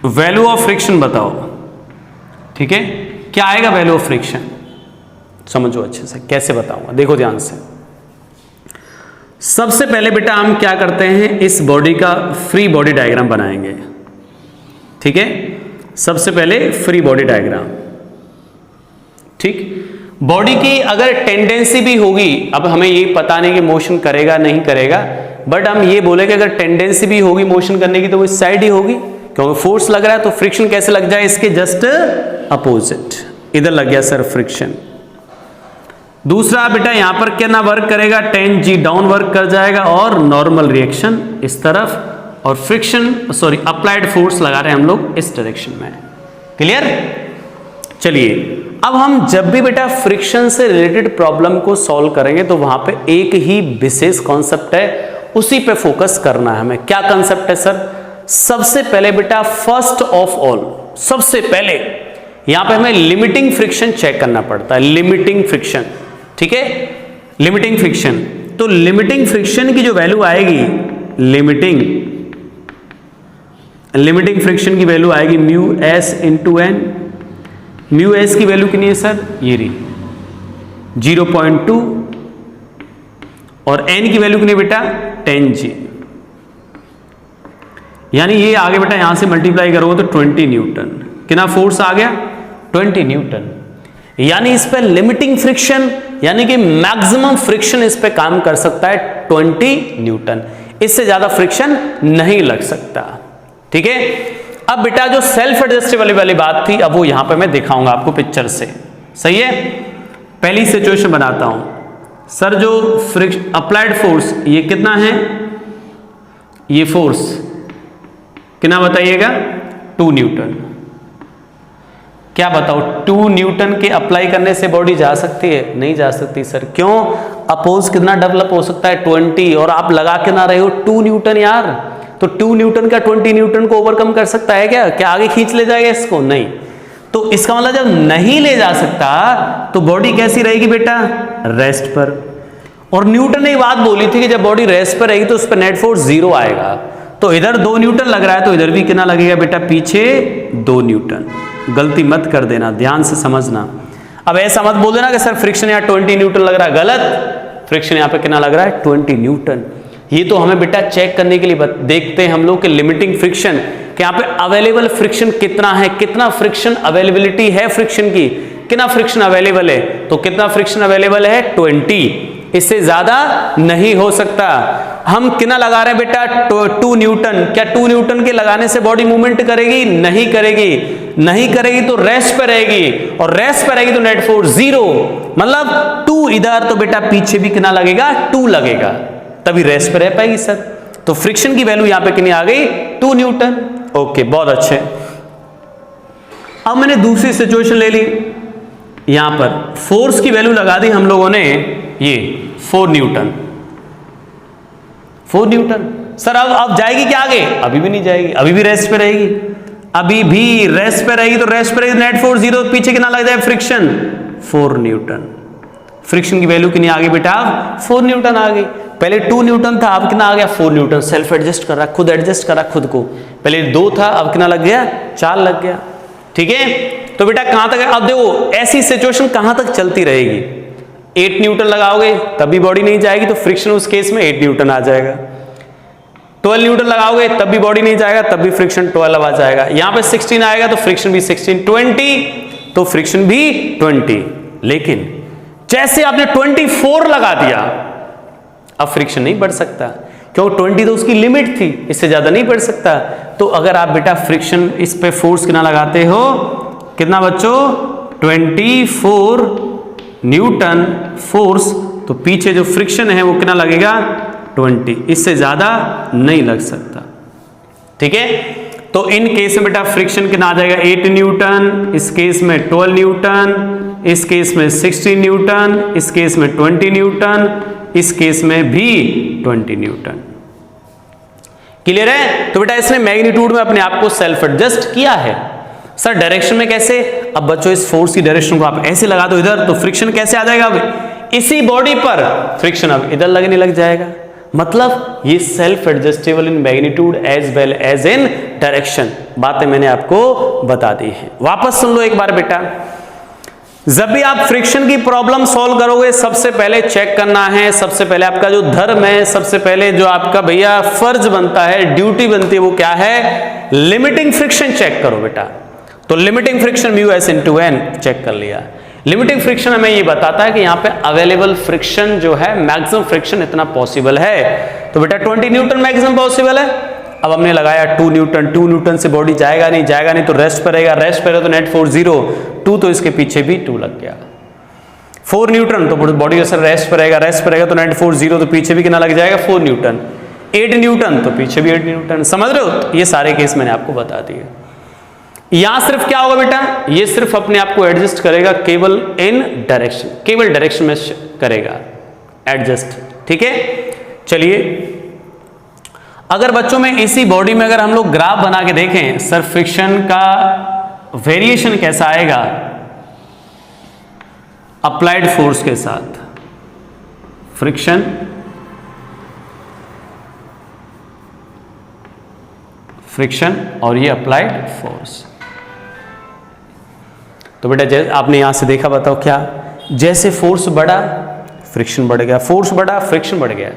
value of friction बताओ, ठीक है, क्या आएगा वैल्यू ऑफ फ्रिक्शन, समझो अच्छे से, कैसे बताऊंगा, देखो ध्यान से। सबसे पहले बेटा हम क्या करते हैं, इस बॉडी का फ्री बॉडी डायग्राम बनाएंगे, ठीक है, सबसे पहले फ्री बॉडी डायग्राम, ठीक। बॉडी की अगर टेंडेंसी भी होगी, अब हमें ये पता नहीं कि मोशन करेगा नहीं करेगा, बट हम ये बोले कि अगर टेंडेंसी भी होगी मोशन करने की तो वो इस साइड ही होगी, क्योंकि फोर्स लग रहा है, तो फ्रिक्शन कैसे लग जाए, इसके जस्ट अपोजिट, इधर लग गया सर फ्रिक्शन। दूसरा बेटा यहां पर कितना वर्क करेगा, 10G डाउन वर्क कर जाएगा और नॉर्मल रिएक्शन इस तरफ, और फ्रिक्शन सॉरी अप्लाइड फोर्स लगा रहे हैं हम लोग इस डायरेक्शन में, क्लियर। चलिए अब हम जब भी बेटा फ्रिक्शन से रिलेटेड प्रॉब्लम को सॉल्व करेंगे तो वहां पे एक ही विशेष कॉन्सेप्ट है, उसी पे फोकस करना है हमें। क्या कॉन्सेप्ट है सर, सबसे पहले बेटा फर्स्ट ऑफ ऑल, सबसे पहले यहां पे हमें लिमिटिंग फ्रिक्शन चेक करना पड़ता है, लिमिटिंग फ्रिक्शन, ठीक है, लिमिटिंग फ्रिक्शन। तो लिमिटिंग फ्रिक्शन की जो वैल्यू आएगी, लिमिटिंग फ्रिक्शन की वैल्यू आएगी mu S into N. Mu S की वैल्यू कितनी है सर, ये रही 0.2, और एन की वैल्यू कितनी बेटा 10G, यानी ये आगे बेटा यहां से मल्टीप्लाई करोगे तो 20 न्यूटन, कितना फोर्स आ गया 20 न्यूटन, यानी इस पे लिमिटिंग फ्रिक्शन यानी कि मैक्सिमम फ्रिक्शन इस पे काम कर सकता है 20 न्यूटन, इससे ज्यादा फ्रिक्शन नहीं लग सकता, ठीक है। अब बेटा जो सेल्फ एडजस्टेबल वाली बात थी, अब वो यहां पे मैं दिखाऊंगा आपको पिक्चर से, सही है। पहली सिचुएशन बनाता हूं सर, जो अप्लाइड फोर्स ये कितना है, ये फोर्स कितना बताइएगा 2 न्यूटन, क्या बताओ 2 न्यूटन के अप्लाई करने से बॉडी जा सकती है, नहीं जा सकती सर, क्यों, अपोज कितना डेवलप हो सकता है 20, और आप लगा के ना रहे हो 2 न्यूटन यार, तो 2 न्यूटन का 20 न्यूटन को ओवरकम कर सकता है क्या, क्या आगे खींच ले जाएगा इसको, नहीं। तो इसका मतलब जब नहीं ले जा सकता तो बॉडी कैसी रहेगी बेटा, रेस्ट पर। और न्यूटन ने एक बात बोली थी कि जब बॉडी रेस्ट पर रहेगी तो उस पर नेट फोर्स 0 आएगा, तो इधर 2 न्यूटन लग रहा है तो इधर भी कितना लगेगा बेटा, पीछे 2 न्यूटन। गलती मत कर देना, ध्यान से समझना। अब ऐसा मत बोल देना कि सर फ्रिक्शन यहाँ 20 न्यूटन लग रहा है, गलत, फ्रिक्शन यहाँ पे कितना लग रहा है 20 न्यूटन। ये तो हमें बेटा चेक करने के लिए देखते हैं हम लोग कि लिमिटिंग फ्रिक्शन, कि यहाँ पे अवेलेबल फ्रिक्शन कितना है, कितना फ्रिक्शन अवेलेबिलिटी है फ्रिक्शन की, कितना फ्रिक्शन अवेलेबल है, तो कितना फ्रिक्शन अवेलेबल है 20, इससे ज्यादा नहीं हो सकता। हम कितना लगा रहे हैं बेटा 2 न्यूटन, क्या 2 न्यूटन के लगाने से बॉडी मूवमेंट करेगी, नहीं करेगी, नहीं करेगी तो रेस्ट पर रहेगी, और रेस्ट पर रहेगी तो नेट फोर्स 0, मतलब 2 इधर, तो बेटा पीछे भी कितना लगेगा 2 लगेगा, तभी रेस्ट पर रह पाएगी सर। तो फ्रिक्शन की वैल्यू यहां पे कितनी आ गई 2 न्यूटन, ओके बहुत अच्छे। अब मैंने दूसरी सिचुएशन ले ली, यहां पर फोर्स की वैल्यू लगा दी हम लोगों ने, ये 4 न्यूटन, 4 न्यूटन सर। अब जाएगी क्या आगे, अभी भी नहीं जाएगी, अभी भी रेस्ट पे रहेगी, अभी भी रेस्ट पे रहेगी, तो रेस्ट पे रहेगी नेट फोर्स 0, पीछे कितना लग जाए फ्रिक्शन 4 न्यूटन। फ्रिक्शन की वैल्यू कितनी आ गई बेटा, 4 न्यूटन आ गई। पहले 2 न्यूटन था, अब कितना आ गया 4 न्यूटन, सेल्फ एडजस्ट कर रहा, खुद एडजस्ट कर रहा खुद को, पहले 2 था, अब कितना लग गया 4 लग गया, ठीक है। तो बेटा कहां तक है, अब देखो ऐसी सिचुएशन कहां तक चलती रहेगी, 8 न्यूटन लगाओगे तब भी बॉडी नहीं जाएगी, तो फ्रिक्शन उस केस में 8 न्यूटन आ जाएगा। 12 न्यूटन लगाओगे तब भी बॉडी नहीं जाएगा, तब भी फ्रिक्शन 12 आ जाएगा। यहां पे 16 आएगा तो फ्रिक्शन भी 16, 20 तो फ्रिक्शन भी 20। लेकिन जैसे आपने 24 लगा दिया, अब फ्रिक्शन नहीं बढ़ सकता, क्यों 20 तो उसकी लिमिट थी, इससे ज्यादा नहीं बढ़ सकता। तो अगर आप बेटा फ्रिक्शन इस पे फोर्स कितना लगाते हो, कितना बच्चों 24 न्यूटन फोर्स, तो पीछे जो फ्रिक्शन है वो कितना लगेगा 20, इससे ज्यादा नहीं लग सकता। ठीक है, तो इन केस में बेटा फ्रिक्शन कितना आ जाएगा 8 न्यूटन, इस केस में 12 न्यूटन, इस केस में 16 न्यूटन, इस केस में 20 न्यूटन, इस केस में भी 20 न्यूटन। क्लियर है? तो बेटा इसने मैग्नीट्यूड में अपने आप को सेल्फ एडजस्ट किया है। सर डायरेक्शन में कैसे? अब बच्चों इस फोर्स की डायरेक्शन को आप ऐसे लगा दो इधर, तो फ्रिक्शन कैसे आ जाएगा? अब इसी बॉडी पर फ्रिक्शन अब इधर लगने लग जाएगा। मतलब ये self adjustable in magnitude as well as in direction. बातें मैंने आपको बता दी है। वापस सुन लो एक बार बेटा, जब भी आप फ्रिक्शन की प्रॉब्लम सॉल्व करोगे सबसे पहले चेक करना है, सबसे पहले आपका जो धर्म है, सबसे पहले जो आपका भैया फर्ज बनता है, ड्यूटी बनती है, वो क्या है? लिमिटिंग फ्रिक्शन चेक करो बेटा। तो limiting friction mu S into N check कर लिया। लिमिटिंग फ्रिक्शन हमें ये बताता है कि यहाँ पे अवेलेबल फ्रिक्शन जो है, मैक्सिमम फ्रिक्शन इतना पॉसिबल है। तो बेटा 20 न्यूटन मैक्सिमम पॉसिबल है। अब हमने लगाया 2 न्यूटन, 2 न्यूटन से बॉडी जाएगा नहीं तो रेस्ट पर रहेगा, रेस्ट पर रहेगा तो नेट फोर्स 0, 2 तो इसके पीछे भी 2 लग गया। 4 न्यूटन तो बॉडी का रेस्ट पर रहेगा, रेस्ट पर रहेगा तो नेट फोर्स 0, तो पीछे भी कितना लग जाएगा 4 न्यूटन। 8 न्यूटन तो पीछे भी 8 न्यूटन। समझ रहे हो? ये सारे केस मैंने आपको बता दिए। यहां सिर्फ क्या होगा बेटा? ये सिर्फ अपने आप को एडजस्ट करेगा केवल इन डायरेक्शन, केवल डायरेक्शन में करेगा एडजस्ट। ठीक है, चलिए अगर बच्चों में इसी बॉडी में अगर हम लोग ग्राफ बना के देखें, सर फ्रिक्शन का वेरिएशन कैसा आएगा अप्लाइड फोर्स के साथ, फ्रिक्शन और ये अप्लाइड फोर्स। तो बेटा जैसे आपने यहां से देखा, बताओ क्या? जैसे फोर्स बढ़ा फ्रिक्शन बढ़ गया, फोर्स बढ़ा फ्रिक्शन बढ़ गया,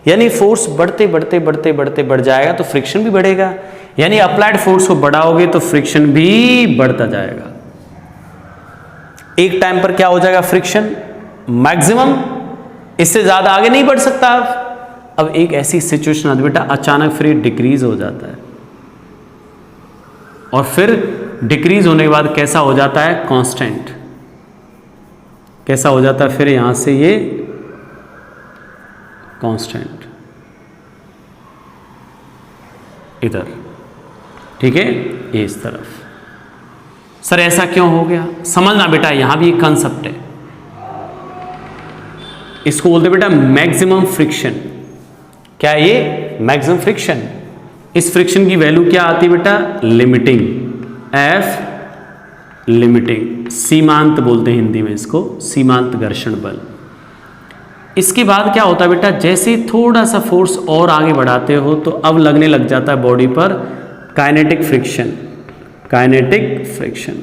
यानी फोर्स बढ़ते बढ़ते बढ़ते बढ़ते बढ़ जाएगा तो फ्रिक्शन भी बढ़ेगा, यानी अप्लाइड फोर्स को बढ़ाओगे तो फ्रिक्शन भी बढ़ता जाएगा। एक टाइम पर क्या हो जाएगा? फ्रिक्शन मैक्सिमम, इससे ज्यादा आगे नहीं बढ़ सकता। अब एक ऐसी सिचुएशन आती बेटा अचानक फिर डिक्रीज हो जाता है, और फिर डिक्रीज होने के बाद कैसा हो जाता है? कांस्टेंट। कैसा हो जाता है? फिर यहां से ये कांस्टेंट इधर। ठीक है, ये इस तरफ। सर ऐसा क्यों हो गया? समझना बेटा, यहां भी एक कंसेप्ट है, इसको बोलते बेटा मैक्सिमम फ्रिक्शन। क्या है ये? Maximum friction. इस फ्रिक्शन की वैल्यू क्या आती है बेटा? लिमिटिंग, एफ लिमिटिंग, सीमांत बोलते हैं हिंदी में इसको, सीमांत घर्षण बल। इसके बाद क्या होता है बेटा? जैसे थोड़ा सा फोर्स और आगे बढ़ाते हो तो अब लगने लग जाता है बॉडी पर काइनेटिक फ्रिक्शन। काइनेटिक फ्रिक्शन,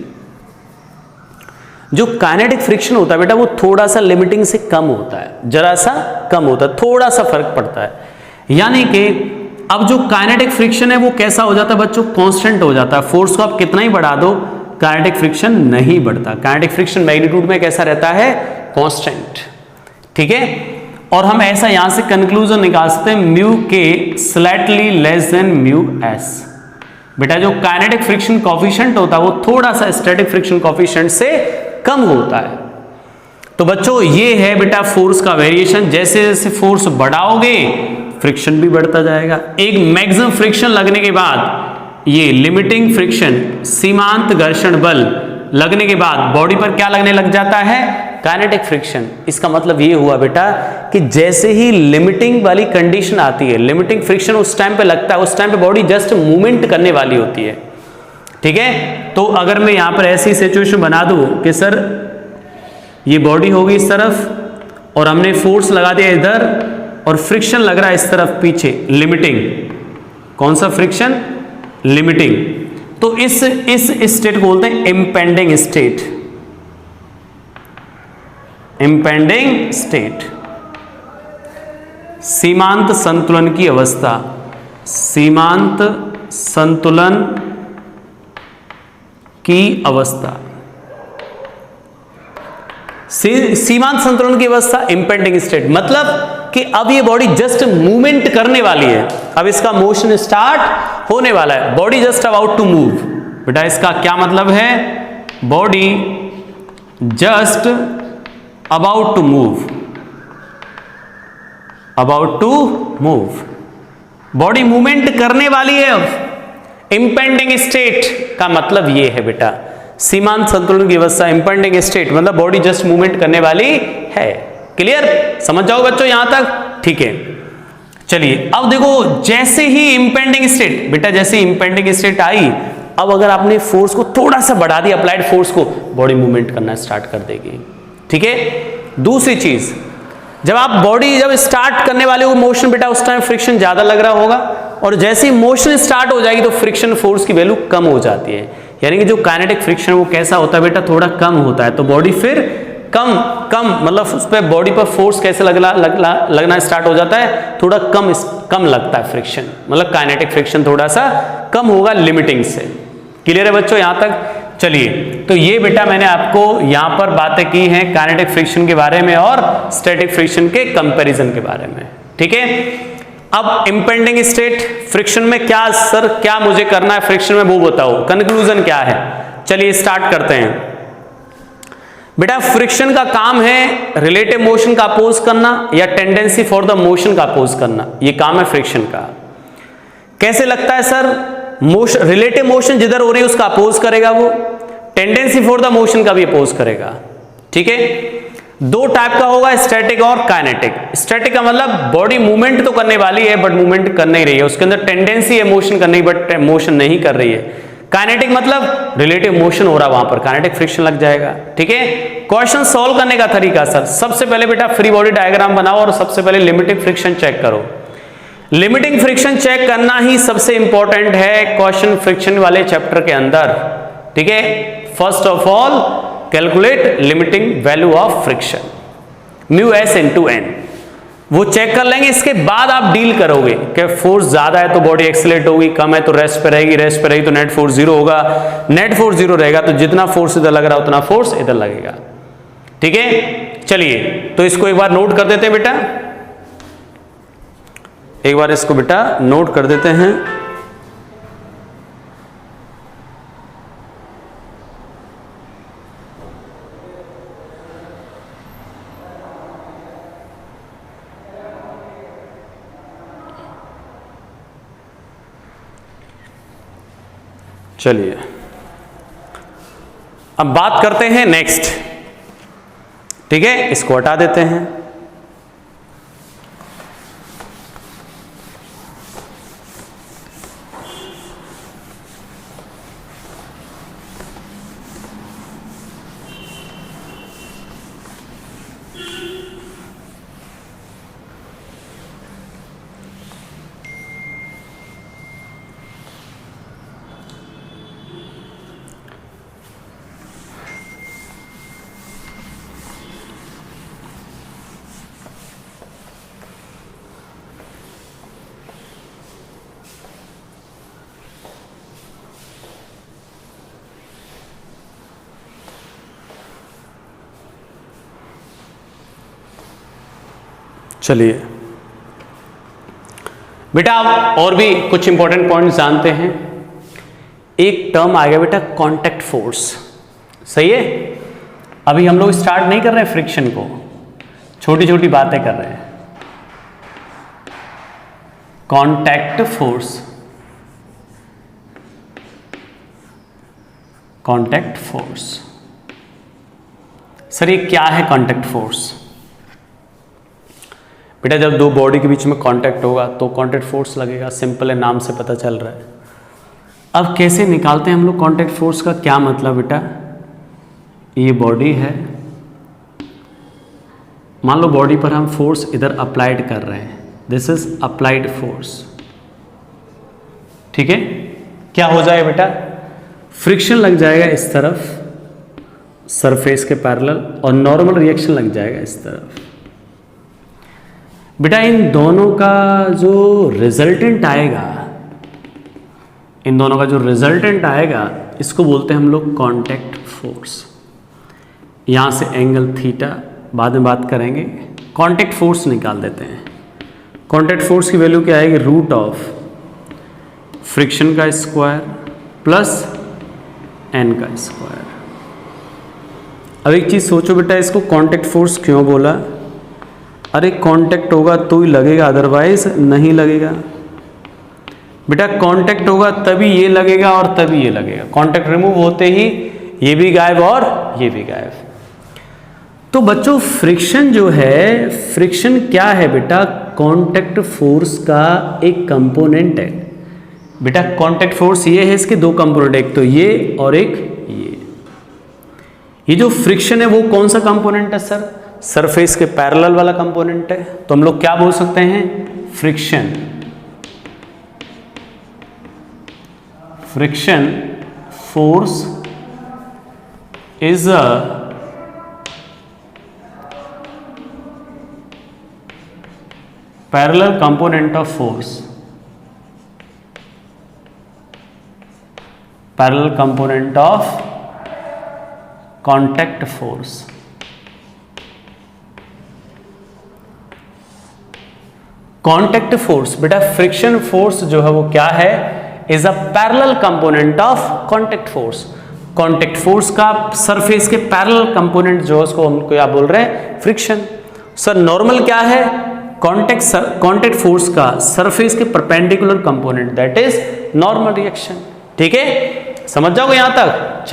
जो काइनेटिक फ्रिक्शन होता है बेटा वो थोड़ा सा लिमिटिंग से कम होता है, जरा सा कम होता है, थोड़ा सा फर्क पड़ता है। यानी कि अब जो काइनेटिक फ्रिक्शन है वो कैसा हो जाता है बच्चों? कांस्टेंट हो जाता है। फोर्स को आप कितना ही बढ़ा दो काइनेटिक फ्रिक्शन नहीं बढ़ता। काइनेटिक फ्रिक्शन मैग्नीट्यूड में कैसा रहता है? कांस्टेंट। ठीक है, और हम ऐसा यहां से कंक्लूजन निकाल सकते हैं म्यू के slightly less than mu S. बेटा जो काइनेटिक फ्रिक्शन कोफिशिएंट होता है वो थोड़ा सा स्टैटिक फ्रिक्शन कोफिशिएंट से कम होता है। तो बच्चों ये है बेटा फोर्स का वेरिएशन। जैसे जैसे फोर्स बढ़ाओगे फ्रिक्शन भी बढ़ता जाएगा। एक मैक्सिमम फ्रिक्शन लगने के बाद ये लिमिटिंग फ्रिक्शन, सीमांत घर्षण बल लगने के बाद बॉडी पर क्या लगने लग जाता है? Kinetic friction. इसका मतलब ये हुआ बेटा कि जैसे ही लिमिटिंग वाली कंडीशन आती है, लिमिटिंग फ्रिक्शन उस टाइम पे लगता है, उस टाइम पे बॉडी जस्ट मूवमेंट करने वाली होती है। ठीक है, तो अगर मैं यहां पर ऐसी सिचुएशन बना दूं कि सर ये बॉडी होगी इस तरफ और हमने फोर्स लगा दिया इधर और फ्रिक्शन लग रहा है इस तरफ पीछे, लिमिटिंग। कौन सा फ्रिक्शन? लिमिटिंग। तो इस स्टेट को बोलते हैं इंपेंडिंग स्टेट। इंपेंडिंग स्टेट, सीमांत संतुलन की अवस्था। सीमांत संतुलन की अवस्था, सीमांत संतुलन की अवस्था, इंपेंडिंग स्टेट। मतलब कि अब ये बॉडी जस्ट मूवमेंट करने वाली है, अब इसका मोशन स्टार्ट होने वाला है, body just about to move. बेटा इसका क्या मतलब है? Body just about to move, about to move, body movement करने वाली है अब। इंपेंडिंग स्टेट का मतलब ये है बेटा, सीमांत संतुलन की अवस्था, इंपेंडिंग स्टेट मतलब बॉडी जस्ट मूवमेंट करने वाली है। क्लियर, समझ जाओ बच्चों यहां तक, ठीक है। चलिए अब देखो, जैसे ही इंपेंडिंग स्टेट, बेटा जैसे इंपेंडिंग स्टेट आई, अब अगर आपने फोर्स को थोड़ा सा बढ़ा दिया, अप्लाइड फोर्स को, बॉडी मूवमेंट करना स्टार्ट कर देगी। ठीक है, दूसरी चीज, जब आप बॉडी जब स्टार्ट करने वाले हो मोशन बेटा, उस टाइम फ्रिक्शन ज्यादा लग रहा होगा, और जैसे ही मोशन स्टार्ट हो जाएगी तो फ्रिक्शन फोर्स की वैल्यू कम हो जाती है। यानी कि जो काइनेटिक फ्रिक्शन वो कैसा होता है बेटा, थोड़ा कम होता है, तो बॉडी फिर कम मतलब उस पर बॉडी पर फोर्स कैसे लगना स्टार्ट हो जाता है, थोड़ा कम लगता है फ्रिक्शन, मतलब काइनेटिक फ्रिक्शन थोड़ा सा कम होगा लिमिटिंग से। क्लियर है बच्चों यहां तक? चलिए, तो ये बेटा मैंने आपको यहां पर बातें की हैं काइनेटिक फ्रिक्शन के बारे में और स्टैटिक फ्रिक्शन के कंपैरिजन के बारे में। ठीक है, अब इंपेंडिंग स्टेट फ्रिक्शन में क्या सर, क्या मुझे करना है फ्रिक्शन में वो बताओ, कंक्लूजन क्या है? चलिए स्टार्ट करते हैं। बेटा फ्रिक्शन का काम है रिलेटिव मोशन का अपोज करना या टेंडेंसी फॉर द मोशन का अपोज करना, ये काम है फ्रिक्शन का। कैसे लगता है सर? मोशन, रिलेटिव मोशन जिधर हो रही है उसका अपोज करेगा वो, टेंडेंसी फॉर द मोशन का भी अपोज करेगा। ठीक है, दो टाइप का होगा, स्टैटिक और काइनेटिक। स्टैटिक का मतलब बॉडी मूवमेंट तो करने वाली है बट मूवमेंट कर नहीं रही है, उसके अंदर टेंडेंसी है मोशन करने की बट मोशन नहीं कर रही है। काइनेटिक मतलब रिलेटिव मोशन हो रहा, वहां पर काइनेटिक फ्रिक्शन लग जाएगा। ठीक है, क्वेश्चन सॉल्व करने का तरीका सर, सबसे पहले बेटा फ्री बॉडी डायग्राम बनाओ और सबसे पहले लिमिटिंग फ्रिक्शन चेक करो। लिमिटिंग फ्रिक्शन चेक करना ही सबसे इंपॉर्टेंट है क्वेश्चन फ्रिक्शन वाले चैप्टर के अंदर। ठीक है, first of all calculate limiting value of friction, mu S into N, वो चेक कर लेंगे, इसके बाद आप डील करोगे कि फोर्स ज्यादा है तो बॉडी एक्सेलरेट होगी, कम है तो रेस्ट पे रहेगी, रेस्ट पे रहेगी तो नेट फोर्स जीरो होगा, नेट फोर्स जीरो रहेगा तो जितना फोर्स इधर लग रहा है उतना फोर्स इधर लगेगा। ठीक है, चलिए तो इसको एक बार नोट कर देते हैं बेटा, एक बार इसको बेटा नोट कर देते हैं। चलिए अब बात करते हैं नेक्स्ट। ठीक है, इसको हटा देते हैं। चलिए बेटा आप और भी कुछ इंपॉर्टेंट पॉइंट्स जानते हैं। एक टर्म आ गया बेटा कांटेक्ट फोर्स, सही है? अभी हम लोग स्टार्ट नहीं कर रहे हैं फ्रिक्शन को, छोटी छोटी बातें कर रहे हैं। Contact force, contact force, sir ये क्या है कांटेक्ट फोर्स? बेटा जब दो बॉडी के बीच में कांटेक्ट होगा तो कांटेक्ट फोर्स लगेगा, सिंपल है, नाम से पता चल रहा है। अब कैसे निकालते हैं हम लोग कांटेक्ट फोर्स का क्या मतलब बेटा? ये बॉडी है, मान लो बॉडी पर हम फोर्स इधर अप्लाइड कर रहे हैं, दिस इज अप्लाइड फोर्स। ठीक है, क्या हो जाएगा बेटा? फ्रिक्शन लग जाएगा इस तरफ सरफेस के पैरेलल और नॉर्मल रिएक्शन लग जाएगा इस तरफ। बेटा इन दोनों का जो रिजल्टेंट आएगा, इन दोनों का जो रिजल्टेंट आएगा इसको बोलते हैं हम लोग कांटेक्ट फोर्स। यहां से एंगल थीटा बाद में बात करेंगे। कांटेक्ट फोर्स निकाल देते हैं। कांटेक्ट फोर्स की वैल्यू क्या आएगी? रूट ऑफ फ्रिक्शन का स्क्वायर प्लस एन का स्क्वायर। अब एक चीज़ सोचो बेटा, इसको कांटेक्ट फोर्स क्यों बोला? अरे कांटेक्ट होगा तो ही लगेगा, अदरवाइज नहीं लगेगा। बेटा कांटेक्ट होगा तभी ये लगेगा और तभी ये लगेगा, कांटेक्ट रिमूव होते ही ये भी गायब और ये भी गायब। तो बच्चों फ्रिक्शन जो है, फ्रिक्शन क्या है बेटा? कांटेक्ट फोर्स का एक कंपोनेंट है। बेटा कांटेक्ट फोर्स ये है, इसके दो कंपोनेंट, एक तो ये और एक ये जो फ्रिक्शन है वो कौन सा कंपोनेंट है सर? सरफेस के पैरेलल वाला कंपोनेंट है। तो हम लोग क्या बोल सकते हैं? Friction. Friction force is a parallel component of force, parallel component of contact force. Contact force बेटा, फ्रिक्शन फोर्स जो है वो क्या है? Is a parallel component of contact force. Contact force का सरफेस के पैरेलल कंपोनेंट जो है उसको हम क्या बोल रहे हैं? फ्रिक्शन। सर नॉर्मल क्या है? कांटेक्ट फोर्स का सरफेस के perpendicular component, that is normal reaction. ठीक है, समझ जाओगे यहां तक?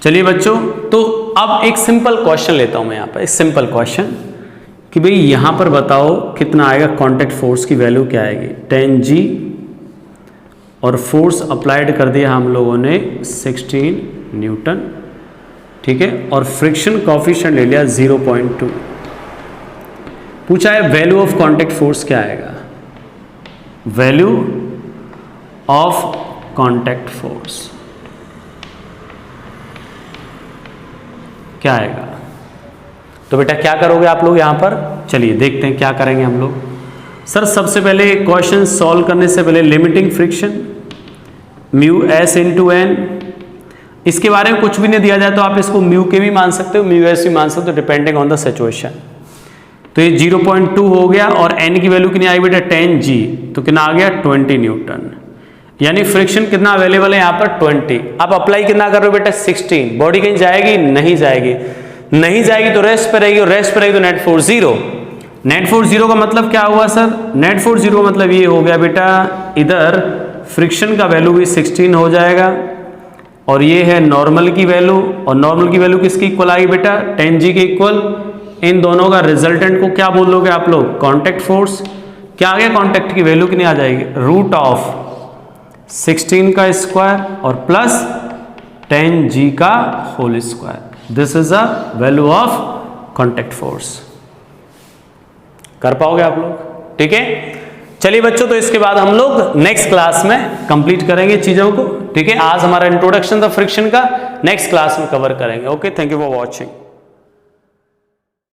चलिए बच्चों, तो अब एक सिंपल क्वेश्चन लेता हूं मैं यहां पर, एक सिंपल क्वेश्चन कि भाई यहां पर बताओ कितना आएगा, कांटेक्ट फोर्स की वैल्यू क्या आएगी? 10G और फोर्स अप्लाइड कर दिया हम लोगों ने 16 न्यूटन। ठीक है, और फ्रिक्शन कोएफिशिएंट ले लिया 0.2। पूछा है वैल्यू ऑफ कांटेक्ट फोर्स क्या आएगा? वैल्यू ऑफ कांटेक्ट फोर्स क्या आएगा? तो बेटा क्या करोगे आप लोग यहां पर? चलिए देखते हैं क्या करेंगे हम लोग। सर सबसे पहले क्वेश्चन सॉल्व करने से पहले limiting friction mu S into N, इसके बारे में कुछ भी नहीं दिया जाए तो आप इसको म्यू के भी मान सकते हो, म्यू एस भी मान सकते हो, डिपेंडिंग ऑन द सिचुएशन। तो ये 0.2 हो गया और एन की वैल्यू कितनी आई बेटा? 10G, तो कितना आ गया? 20 न्यूटन। यानी फ्रिक्शन कितना अवेलेबल है यहाँ पर? 20। अब अप्लाई कितना कर रहे हो बेटा? 16। बॉडी कहीं जाएगी? नहीं जाएगी। नहीं जाएगी तो रेस्ट पे रहेगी, और रेस्ट पे रहेगी तो नेट फोर्स 0। नेट फोर्स 0 का मतलब क्या हुआ सर? नेट फोर्स 0 का मतलब ये हो गया बेटा, इधर फ्रिक्शन का वैल्यू भी 16 हो जाएगा, और ये है नॉर्मल की वैल्यू, और नॉर्मल की वैल्यू किसकी इक्वल आएगी बेटा? 10G के इक्वल। इन दोनों का रिजल्टेंट को क्या बोल दोगे आप लोग? Contact force. क्या आ गया? कांटेक्ट की वैल्यू कितनी आ जाएगी? रूट ऑफ 16 का स्क्वायर और प्लस 10G का whole square. This is a value of contact force. कर पाओगे आप लोग? ठीक है, चलिए बच्चों, तो इसके बाद हम लोग नेक्स्ट क्लास में कंप्लीट करेंगे चीजों को। ठीक है, आज हमारा इंट्रोडक्शन था फ्रिक्शन का, नेक्स्ट क्लास में कवर करेंगे। Okay, thank you for watching.